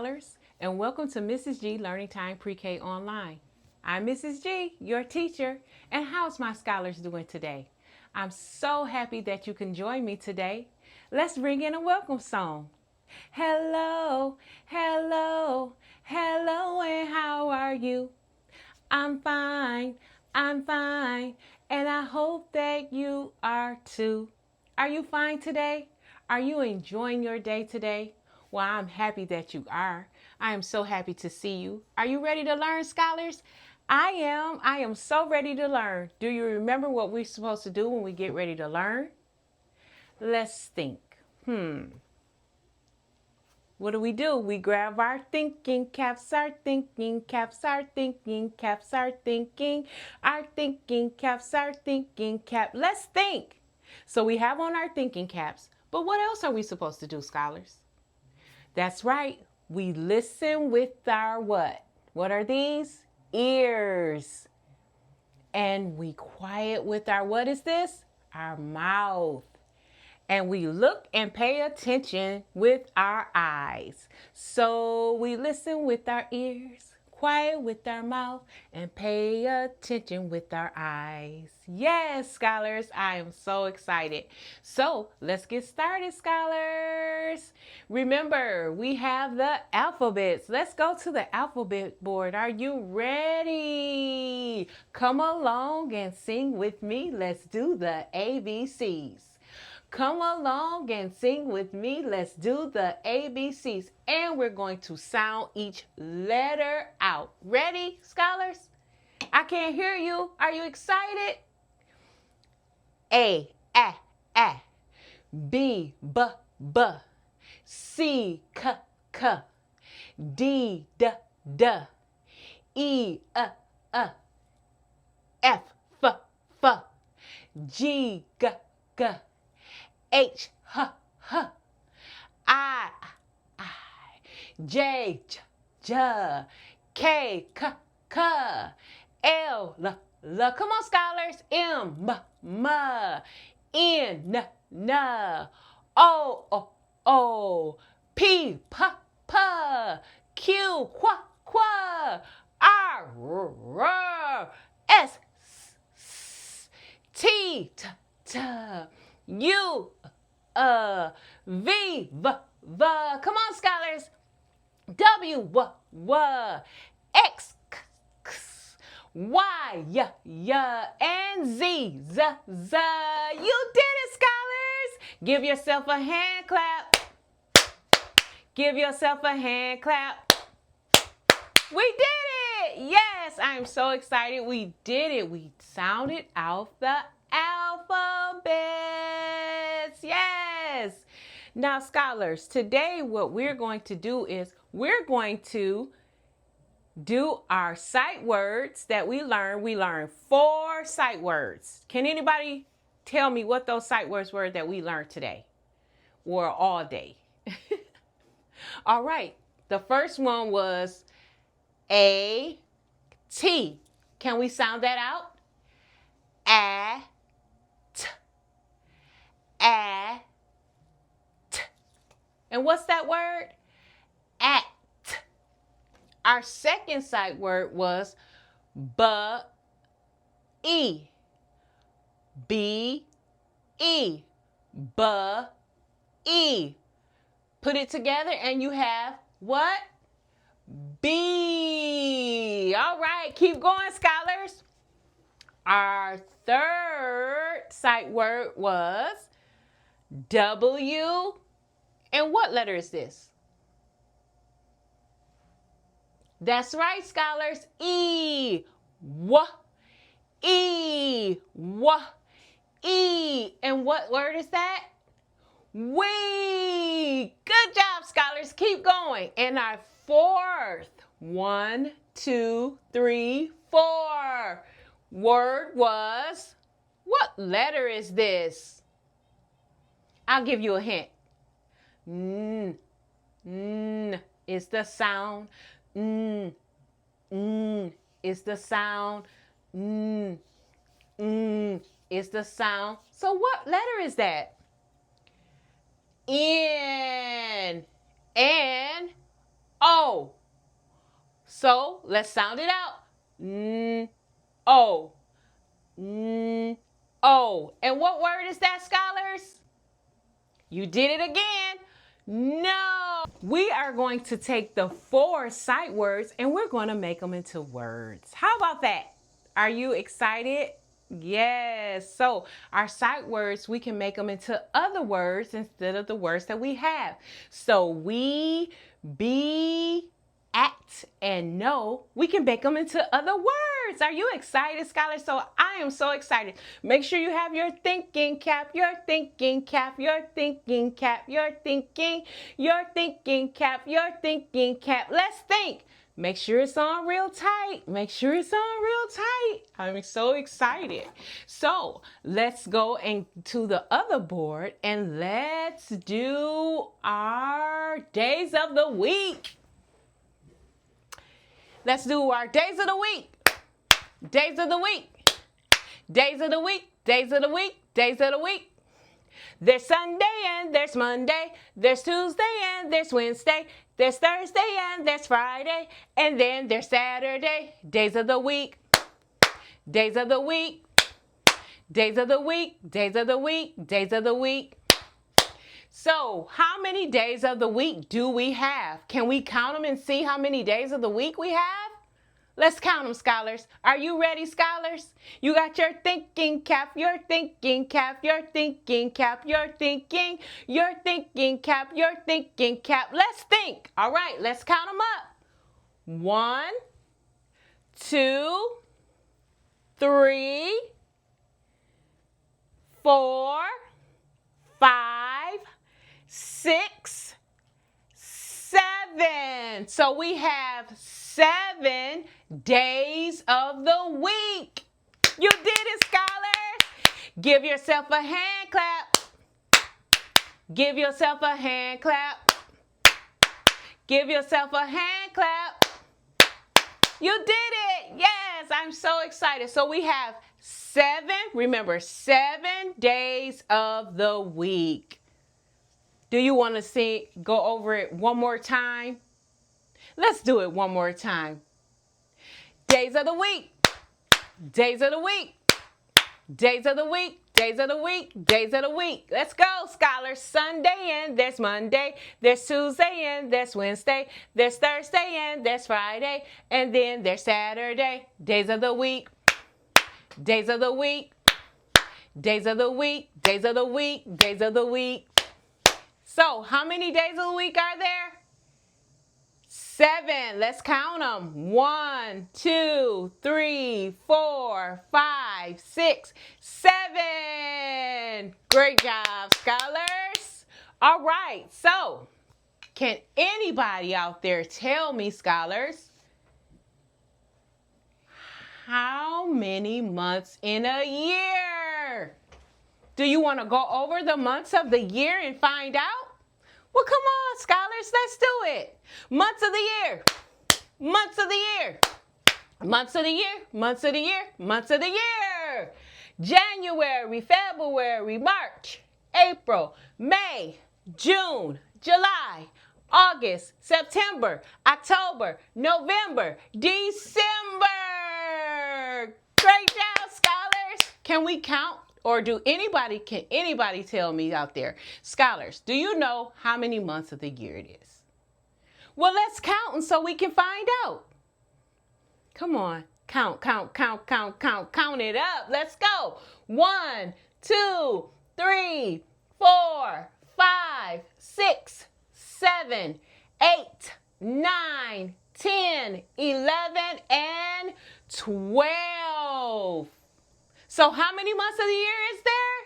scholars, and welcome to Mrs. G Learning Time Pre-K Online. I'm Mrs. G, your teacher, and how's my scholars doing today? I'm so happy that you can join me today. Let's bring in a welcome song. Hello, hello, hello, and how are you? I'm fine, and I hope that you are too. Are you fine today? Are you enjoying your day today? Well, I'm happy that you are. I am so happy to see you. Are you ready to learn, scholars? I am. I am so ready to learn. Do you remember what we're supposed to do when we get ready to learn? Let's think. What do? We grab our thinking caps, our thinking caps, our thinking caps, our thinking caps, our thinking cap. Let's think. So we have on our thinking caps, but what else are we supposed to do, scholars? That's right. We listen with our what? What are these? Ears. And we quiet with our, what is this? Our mouth. And we look and pay attention with our eyes. So we listen with our ears, quiet with our mouth, and pay attention with our eyes. Yes, scholars, I am so excited. So let's get started, scholars. Remember, we have the alphabets. Let's go to the alphabet board. Are you ready? Come along and sing with me. Let's do the ABCs. Come along and sing with me. Let's do the ABCs. And we're going to sound each letter out. Ready, scholars? I can't hear you. Are you excited? A, A. B, B. C, C. D, D. E, F, F. G, G. H, H. I, J, J. K, K. L, L. Come on, scholars. M, M. N, N. O. P, P. Q, Qu. R, S, T, T. U, V. Come on, scholars. W, X, Y, and Z. You did it, scholars. Give yourself a hand clap. Give yourself a hand clap. We did it. Yes, I am so excited. We did it. We sounded out the alphabets. Yes. Now, scholars, today what we're going to do is we're going to do our sight words that we learned. We learned 4 sight words. Can anybody tell me what those sight words were that we learned today or all day? All right. The first one was A, T. Can we sound that out? A, T. A, T. And what's that word? At. Our second sight word was B-E. B-E. B-E. Put it together and you have what? B. All right, keep going, scholars. Our third sight word was W. And what letter is this? That's right, scholars. E. W. E. W. E. And what word is that? We. Good job, scholars. Keep going. And our fourth, 1, 2, 3, 4 word was, what letter is this? I'll give you a hint. N. N is the sound. N. N is the sound. N. N is the sound. So what letter is that? N. And O. So let's sound it out. O. O. And what word is that, scholars? You did it again. No. We are going to take the 4 sight words and we're going to make them into words. How about that? Are you excited? Yes. So our sight words, we can make them into other words instead of the words that we have. So we, be, at, and know, we can make them into other words. Are you excited, scholars? So I am so excited. Make sure you have your thinking cap, your thinking cap, your thinking cap, your thinking cap, your thinking cap. Let's think. Make sure it's on real tight. Make sure it's on real tight. I'm so excited. So let's go to the other board and let's do our days of the week. Let's do our days of the week. Days of the week. Days of the week. Days of the week. Days of the week. There's Sunday and there's Monday. There's Tuesday and there's Wednesday. There's Thursday and there's Friday. And then there's Saturday. Days of the week. Days of the week. Days of the week. Days of the week. Days of the week. So, how many days of the week do we have? Can we count them and see how many days of the week we have? Let's count them, scholars. Are you ready, scholars? You got your thinking cap, your thinking cap, your thinking cap, your thinking cap, your thinking cap. Let's think. All right, let's count them up. 1, 2, 3, 4, 5, 6, 7. So we have 7 days of the week. You did it, scholars. Give yourself a hand clap. Give yourself a hand clap. Give yourself a hand clap. You did it. Yes, I'm so excited. So we have 7, remember, 7 days of the week. Do you want to go over it one more time? Let's do it one more time. Days of the week. Days of the week. Days of the week. Days of the week. Days of the week. Let's go, scholars. Sunday and there's Monday. There's Tuesday and there's Wednesday. There's Thursday and there's Friday. And then there's Saturday. Days of the week. Days of the week. Days of the week. Days of the week. Days of the week. So, how many days of the week are there? 7. Let's count them. 1, 2, 3, 4, 5, 6, 7. Great job, scholars. All right. So, can anybody out there tell me, scholars, how many months in a year? Do you want to go over the months of the year and find out? Well, come on, scholars, let's do it. Months of the year. Months of the year. Months of the year. Months of the year. Months of the year. January, February, March, April, May, June, July, August, September, October, November, December. Great job, scholars. Can we count? Or can anybody tell me out there, scholars, do you know how many months of the year it is? Well, let's count and so we can find out. Come on, count it up. Let's go. 1, 2, 3, 4, 5, 6, 7, 8, 9, 10, 11, and 12. So how many months of the year is there?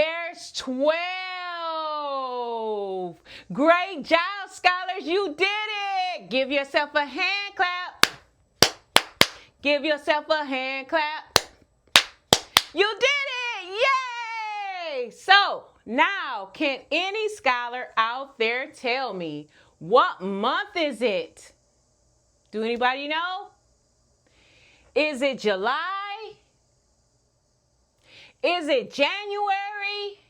There's 12. Great job, scholars. You did it. Give yourself a hand clap. Give yourself a hand clap. You did it. Yay! So now, can any scholar out there tell me what month is it? Do anybody know? Is it July? Is it January?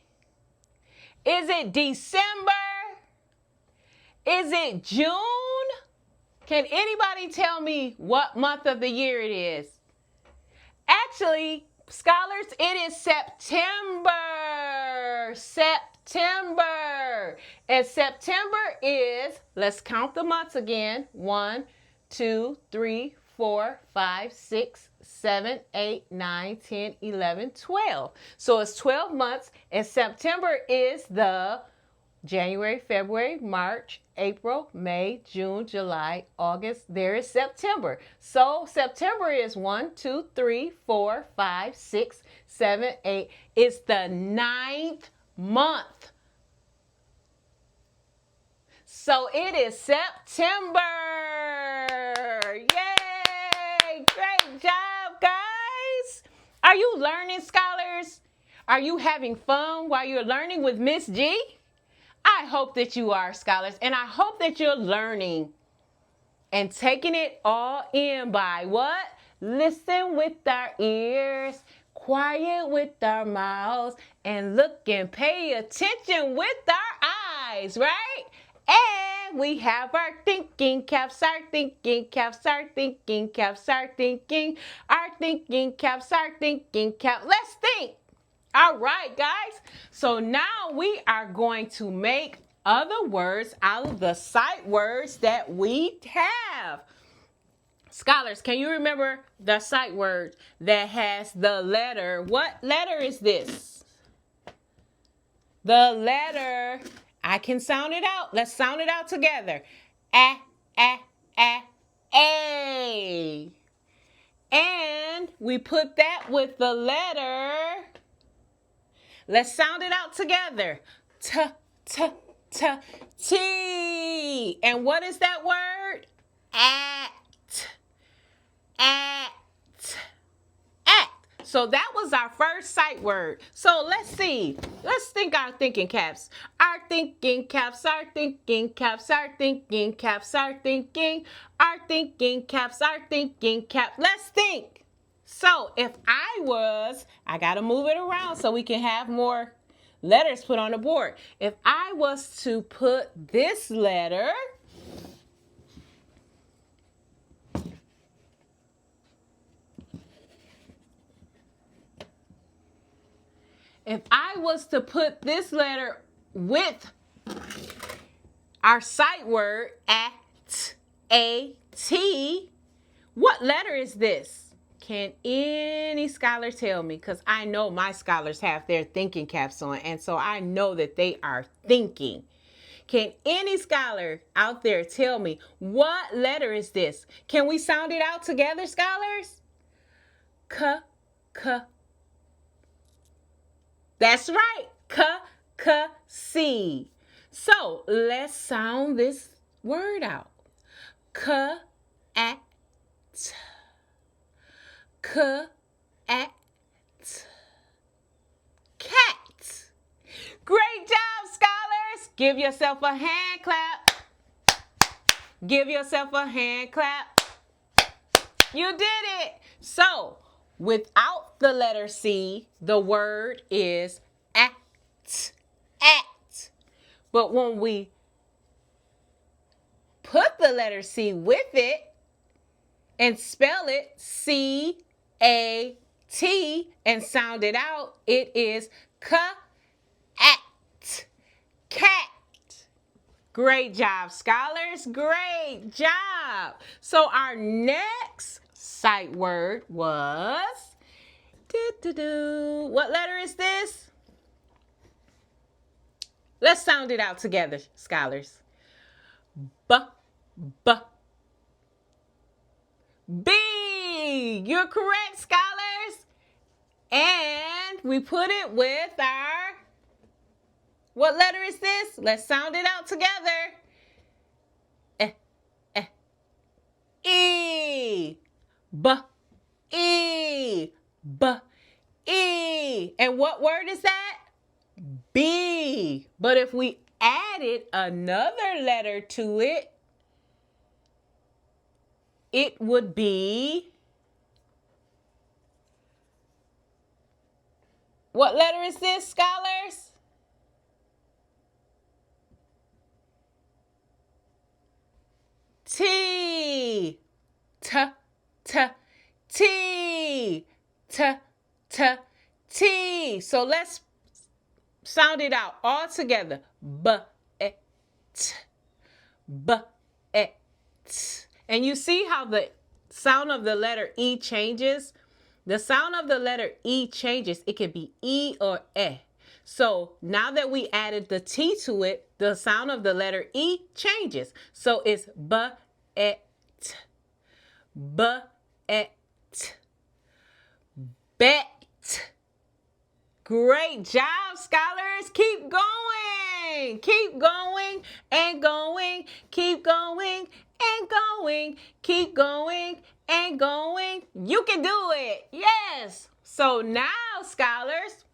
Is it December? Is it June? Can anybody tell me what month of the year it is? Actually, scholars, it is September. September. And September is, let's count the months again. 1, 2, 3, 4, 5, 6, 7, 8, 9, 10, 11, 12. So it's 12 months, and September is the January, February, March, April, May, June, July, August. There is September. So September is 1, 2, 3, 4, 5, 6, 7, 8. It's the 9th month. So it is September. Yay! Great job, guys. Are you learning, scholars? Are you having fun while you're learning with Miss G? I hope that you are, scholars, and I hope that you're learning and taking it all in by what? Listen with our ears, quiet with our mouths, and look and pay attention with our eyes, right? And we have our thinking caps, our thinking caps, our thinking caps, our thinking caps, our thinking cap. Let's think. All right, guys. So now we are going to make other words out of the sight words that we have. Scholars, can you remember the sight word that has the letter? What letter is this? The letter, I can sound it out. Let's sound it out together. A, A, A, A. And we put that with the letter. Let's sound it out together. T, T, T, T. And what is that word? Act. Act. Act. So that was our first sight word. So let's see. Let's think our thinking caps. Our thinking caps, our thinking caps, our thinking caps, our thinking caps, our thinking cap. Let's think. So if I got to move it around so we can have more letters put on the board. If I was to put this letter, with our sight word, at, a, t, what letter is this? Can any scholar tell me? Because I know my scholars have their thinking caps on, and so I know that they are thinking. Can any scholar out there tell me what letter is this? Can we sound it out together, scholars? K, K. That's right. K, K, C. So let's sound this word out. K, at. K, at. Cat. Great job, scholars. Give yourself a hand clap. Give yourself a hand clap. You did it. So, without the letter C, the word is act. Act. But when we put the letter C with it and spell it C-A-T and sound it out, it is cat. Cat. Great job, scholars. Great job. So our next sight word was, what letter is this? Let's sound it out together, scholars. B, B. B. You're correct, scholars. And we put it with our, what letter is this? Let's sound it out together. E. B. E. B. E. And what word is that? B. But if we added another letter to it, it would be, what letter is this, scholars? T, t, t, T, t, t, T. So let's sound it out all together. B, e, t, b, e, t. And you see how the sound of the letter E changes? The sound of the letter E changes. It can be E or E. So now that we added the T to it, the sound of the letter E changes. So it's B, E, T. B, E, T. Bet. Great job, scholars. Keep going. Keep going and going. Keep going and going. Keep going and going. You can do it. Yes. So now, scholars,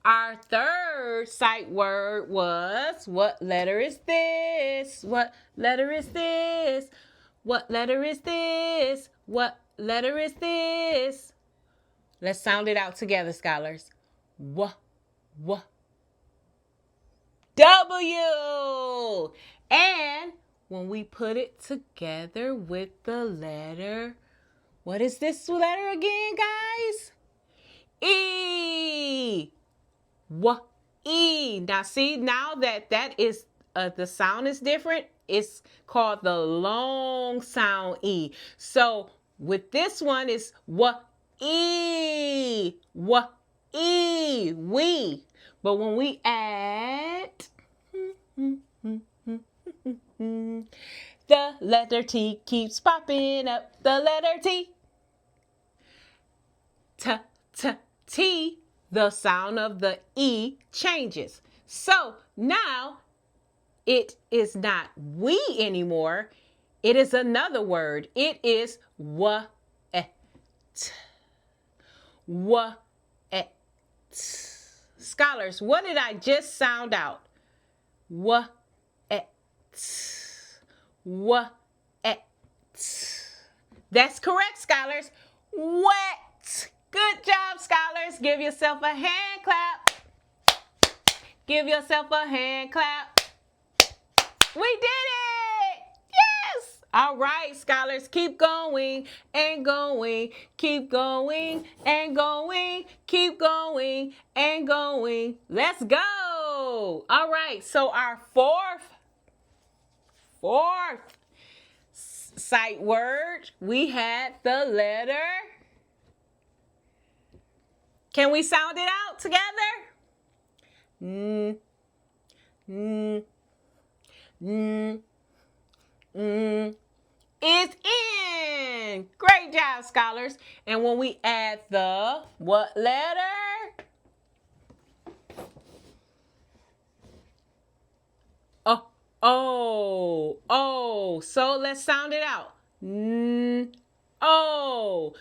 our third sight word was, what letter is this? What letter is this? What letter is this? What letter is this? Let's sound it out together, scholars. W, W. W. And when we put it together with the letter, what is this letter again, guys? E. W, E. Now see, now that is, the sound is different, it's called the long sound E. So with this one, it's W, E, W, E, we. But when we add the letter T keeps popping up, the letter T, T, T, T, the sound of the E changes. So now it is not we anymore. It is another word. It is what. What. Scholars, what did I just sound out? What. What. That's correct, scholars. Wet. Good job, scholars. Give yourself a hand clap. Give yourself a hand clap. We did it! Yes! All right, scholars, keep going and going. Keep going and going. Keep going and going. Let's go! All right, so our fourth sight word, we had the letter. Can we sound it out together? Is in. Great job, scholars. And when we add the what letter? Oh. So let's sound it out. Oh.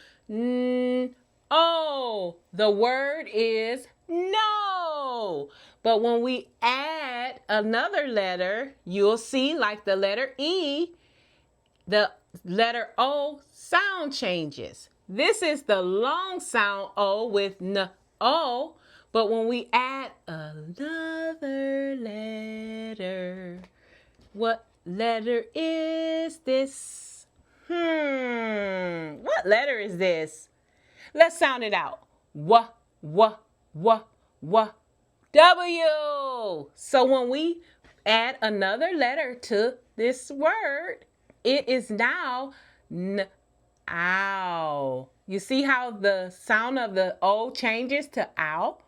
The word is no. But when we add another letter, you'll see, like the letter E, the letter O sound changes. This is the long sound O with N-O. But when we add another letter, what letter is this? What letter is this? Let's sound it out. W. W. So when we add another letter to this word, it is now N-ow. You see how the sound of the O changes to ow?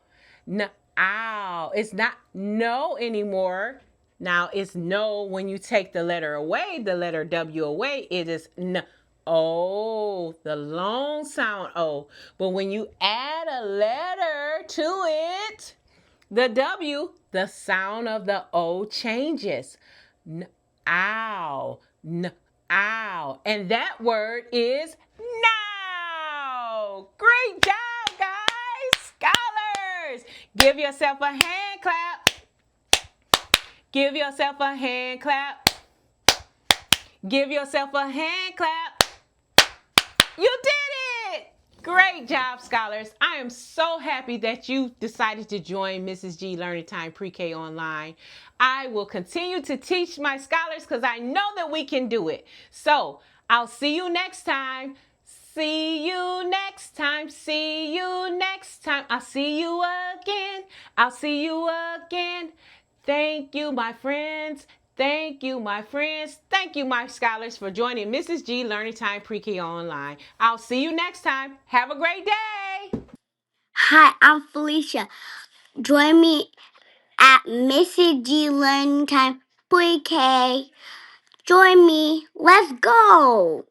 N-ow. It's not no anymore. Now it's no when you take the letter away, the letter W away, it is N-o, the long sound O. But when you add a letter to it, the W, the sound of the O changes. N-ow, N-ow. And that word is now. Great job, guys. Scholars. Give yourself a hand clap. Give yourself a hand clap. Give yourself a hand clap. You did it. Great job, scholars. I am so happy that you decided to join Mrs. G Learning Time Pre-K Online. I will continue to teach my scholars because I know that we can do it. So I'll see you next time. See you next time. See you next time. I'll see you again. I'll see you again. Thank you, my friends. Thank you, my friends. Thank you, my scholars, for joining Mrs. G Learning Time Pre-K Online. I'll see you next time. Have a great day. Hi, I'm Felicia. Join me at Mrs. G Learning Time Pre-K. Join me. Let's go.